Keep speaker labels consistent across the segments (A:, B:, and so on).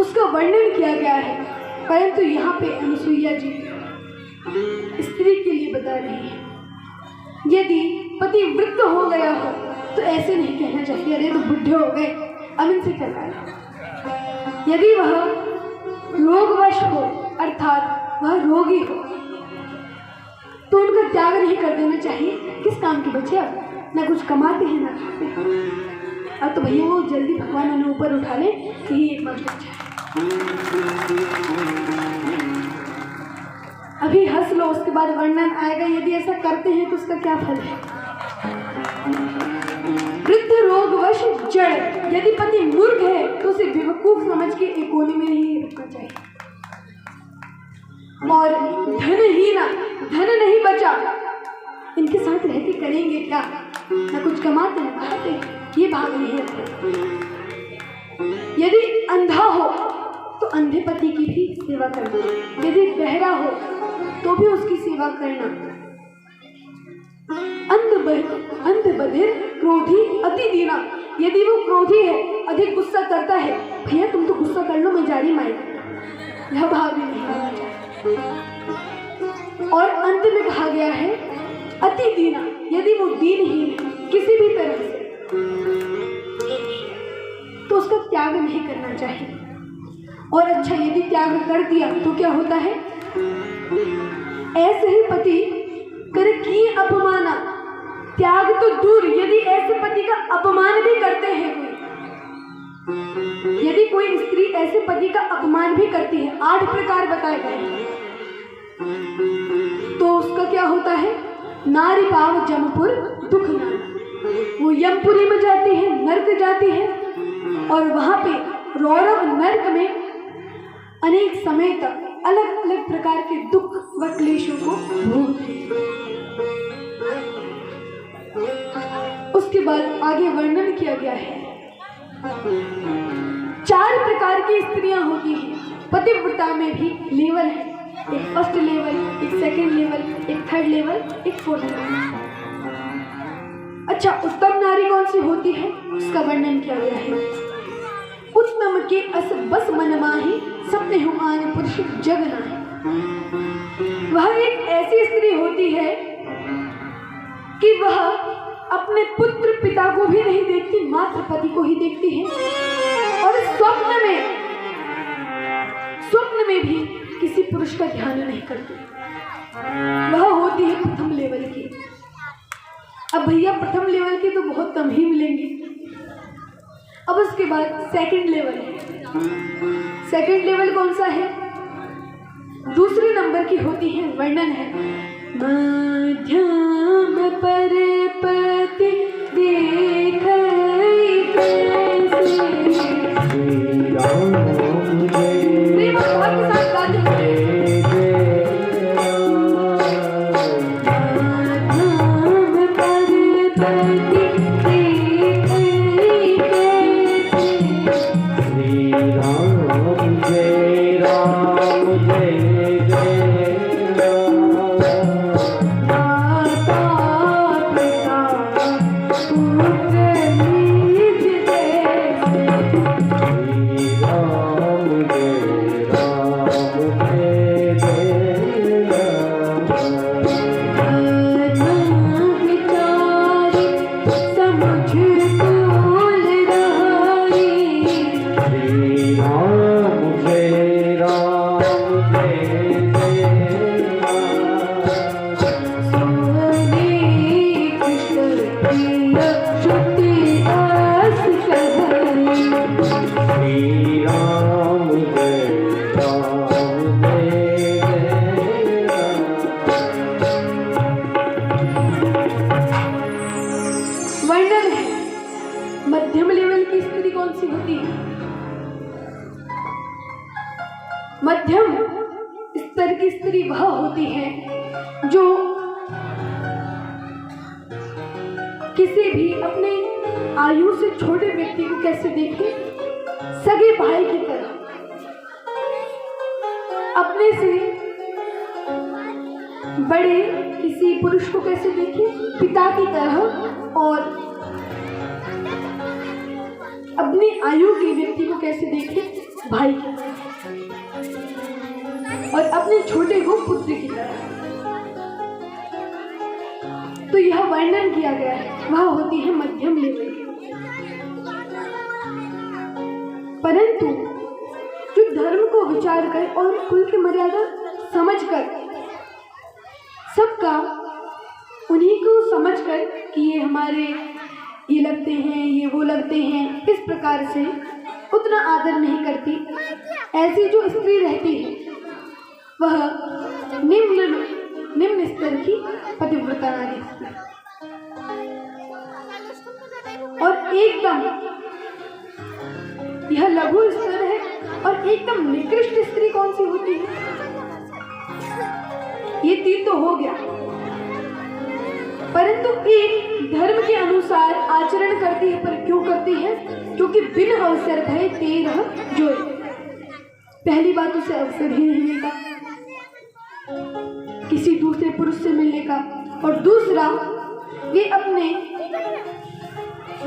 A: उसका वर्णन किया गया है, परंतु यहाँ पे अनुसुईया जी स्त्री के लिए बता रही है। यदि पति वृद्ध हो गया हो तो ऐसे नहीं कहना चाहिए, अरे तो बुढ़े हो गए, अब इनसे क्या करना। यदि वह रोगवश हो अर्थात वह रोगी हो तो उनका त्याग नहीं कर देना चाहिए। किस काम के बच्चे, अब ना कुछ कमाते हैं ना खाते हैं, अब तो भैया वो जल्दी भगवान उन्हें ऊपर उठा ले, यही एकमात्र अच्छा है। अभी हंस लो, उसके बाद वर्णन आएगा। यदि ऐसा करते हैं तो उसका क्या फल है। वृद्ध रोगवश जड़, यदि पति मूर्ख है तो उसे बेवकूफ समझ के एक कोने में नहीं रखना चाहिए। और धनहीना, धन नहीं बचा, इनके साथ रहते करेंगे क्या, ना कुछ कमाते ना खाते, ये भाग नहीं रखते। यदि अंधा हो तो अंधे पति की भी सेवा करना, यदि बहरा हो तो भी उसकी सेवा करना। अंध बधिर क्रोधी अति दीना, यदि वो क्रोधी है, अधिक गुस्सा करता है, भैया तुम तो गुस्सा कर लो, मैं जारी माई, यह भाव भी नहीं होना चाहिए। और अंत में कहा गया है अति दीना, यदि वो दीनहीन है किसी भी तरह से तो उसका त्याग नहीं करना चाहिए। और अच्छा, यदि त्याग कर दिया तो क्या होता है। ऐसे ही पति कर की अपमाना, त्याग तो दूर, यदि ऐसे पति का अपमान भी करते हैं कोई, यदि कोई स्त्री ऐसे पति का अपमान भी करती है, 8 प्रकार बताए गए हैं, तो उसका क्या होता है। नारी पाव जमपुर दुख नाना, वो यमपुरी में जाती है, नर्क जाती है, और वहां पे रौरव नर्क में अनेक समय तक अलग अलग प्रकार के दुख व क्लेशों को भोगती है। उसके बाद आगे वर्णन किया गया है 4 प्रकार की स्त्रियां होती हैं। पतिव्रता में भी लेवल है, एक फर्स्ट लेवल, एक सेकंड लेवल, एक थर्ड लेवल, एक फोर्थ लेवल। अच्छा, उत्तम नारी कौन सी होती है, उसका वर्णन किया गया है। उत्तम के अस बस मन माही, सपने हुआन पुरुष जग नाहि। वह एक ऐसी स्त्री होती है कि वह अपने पुत्र पिता को भी नहीं देखती, मात्र पति को ही देखती है। और स्वप्न में भी किसी पुरुष का ध्यान नहीं करती। वह होती है प्रथम लेवल की। अब भैया प्रथम लेवल के तो बहुत कम ही मिलेंगे। अब उसके बाद सेकंड लेवल है। सेकंड लेवल कौन सा है, दूसरे नंबर की होती है। वर्णन है मध्यम पर पति देख मध्यम लेवल की स्त्री कौन सी होती है? मध्यम स्तर की स्त्री वह होती है जो किसी भी अपने आयु से छोटे व्यक्ति को कैसे देखे, सगे भाई की तरह, अपने से बड़े किसी पुरुष को कैसे देखे, पिता की तरह, और अपनी आयु के व्यक्ति को कैसे देखे, भाई की तरह और अपने छोटे को पुत्र की तरह। तो यह वर्णन किया गया है, वह होती है मध्यम लेवल की। परंतु जो धर्म को विचार कर और कुल की मर्यादा समझकर, सबका उन्हीं को समझकर कि ये हमारे ये लगते हैं, ये वो लगते हैं, इस प्रकार से उतना आदर नहीं करती, ऐसी जो स्त्री रहती है वह निम्न स्तर की पतिव्रता नारी होती है। और एकदम यह लघु स्तर है। और एकदम निकृष्ट स्त्री कौन सी होती है? ये तीन तो हो गया, परंतु एक धर्म के अनुसार आचरण करती है। पर क्यों करती है? क्योंकि बिन अवसर भय 13 जोए। पहली बात, उसे अवसर ही नहीं मिलता किसी दूसरे पुरुष से मिलने का, और दूसरा ये अपने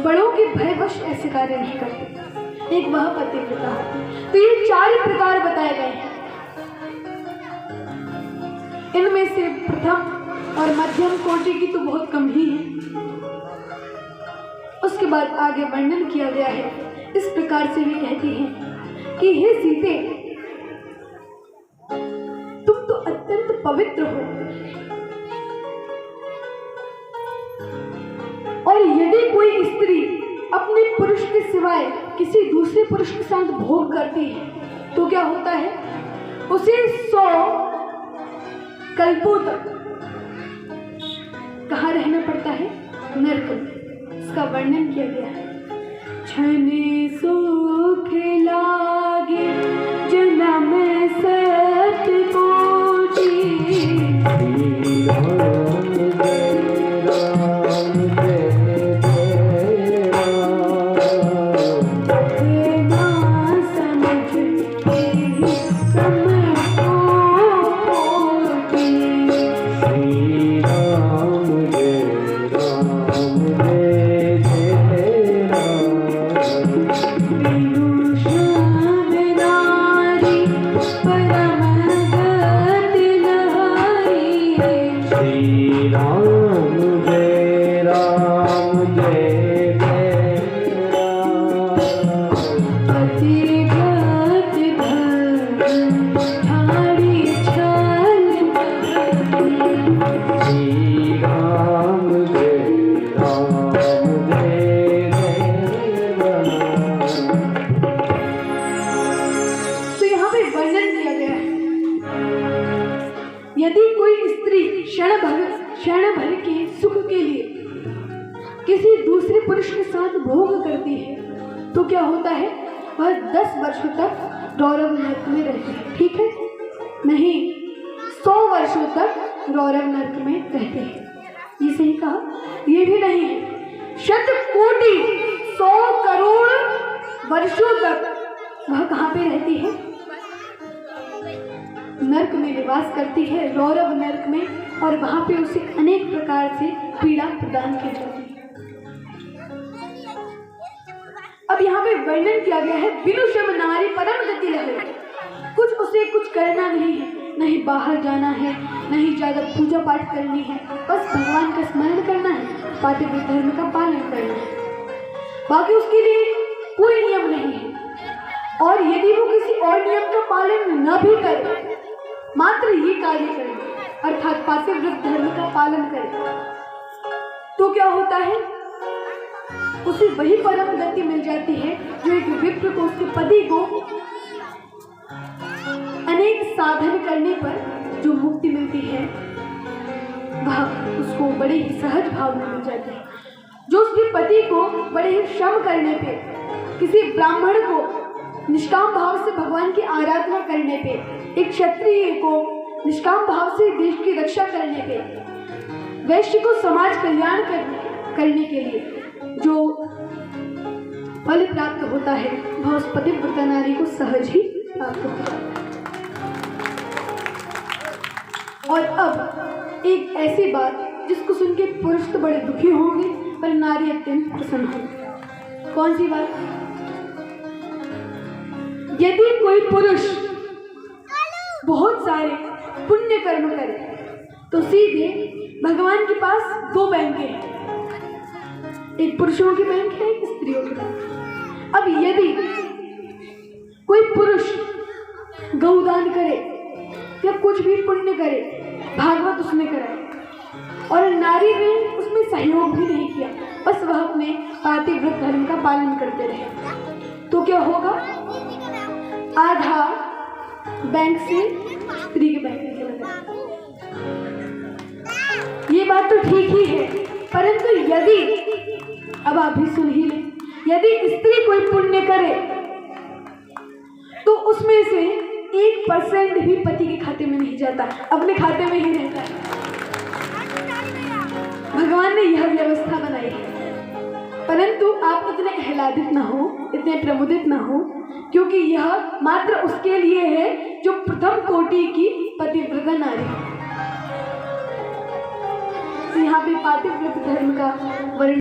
A: बड़ों के भयवश ऐसे कार्य नहीं करते। एक वह पतिव्रता होती। तो ये 4 प्रकार बताए गए हैं। इनमें से प्रथम और मध्यम कोटि की तो बहुत कम ही है। उसके बाद आगे वर्णन किया गया है। इस प्रकार से वे कहती हैं कि हे सीते, तुम तो अत्यंत पवित्र हो, और यदि कोई स्त्री अपने पुरुष के सिवाय किसी दूसरे पुरुष के साथ भोग करती है तो क्या होता है? उसे 100 कल्पों तक कहाँ रहना पड़ता है? नरक में। इसका वर्णन किया गया है। छने सुख लागे जन्म सत कोटि, क्षण भर के सुख के लिए किसी दूसरे पुरुष के साथ भोग करती है तो क्या होता है? वह 10 वर्षों तक रौरव नरक में रहती है। ठीक है? नहीं, 100 वर्षों तक रौरव नरक में रहते हैं। ये सही कहा? ये भी नहीं है, 100 कोटि 100 करोड़ वर्षों तक वह कहाँ पे रहती है? नरक में निवास करती है, रौरव नरक में, और वहां पे उसे अनेक प्रकार से पीड़ा प्रदान की जाती है। अब यहाँ पे वर्णन किया गया है, बिनु श्रम नारी परम गति लहे। कुछ उसे कुछ करना नहीं है, नहीं बाहर जाना है, नहीं ज्यादा पूजा पाठ करनी है, बस भगवान का स्मरण करना है, पातिव्रत धर्म का पालन करना है। बाकी उसके लिए कोई नियम नहीं है। और यदि वो किसी और नियम का पालन न भी करे, मात्र ये कार्य करे, अर्थात पातिव्रत धर्म का पालन करे, तो क्या होता है? उसे वही परम गति मिल जाती है जो एक विप्र को, उसके पति को अनेक साधन करने पर जो मुक्ति मिलती है, वह उसको बड़े ही सहज भाव में मिल जाती है। जो उसके पति को बड़े ही श्रम करने पे, किसी ब्राह्मण को निष्काम भाव से भगवान की आराधना करने पे, एक क्षत्रिय को निष्काम भाव से देश की रक्षा करने पे, वैश्य को समाज कल्याण करने के लिए जो फल प्राप्त होता है, वह उस पतिव्रता नारी को सहज ही प्राप्त होता है। और अब एक ऐसी बात जिसको सुन के पुरुष तो बड़े दुखी होंगे पर नारी अत्यंत प्रसन्न होगी। कौन सी बात? यदि कोई पुरुष बहुत सारे पुण्य कर्म करे तो सीधे भगवान के पास दो बैंक हैं, एक पुरुषों की बैंक है, एक स्त्रियों की बैंक। अब यदि कोई पुरुष गौदान करे या कुछ भी पुण्य करे, भागवत उसने कराए और नारी ने उसमें सहयोग भी नहीं किया, बस वह अपने पातिव्रत धर्म का पालन करते रहे, तो क्या होगा? आधा बैंक से स्त्री के बैंक में चला जाएगा। ये बात तो ठीक ही है, परंतु यदि, अब आप भी सुन ही लें, यदि स्त्री कोई पुण्य करे तो उसमें से 1% भी पति के खाते में नहीं जाता, अपने खाते में ही रहता है। भगवान ने यह व्यवस्था बनाई है, परंतु आप इतने आह्लादित ना हो, इतने प्रमुदित ना हो, क्योंकि यह मात्र उसके लिए है जो प्रथम कोटि की पतिव्रता नारी है। यहाँ पे पातिव्रत धर्म का वर्णन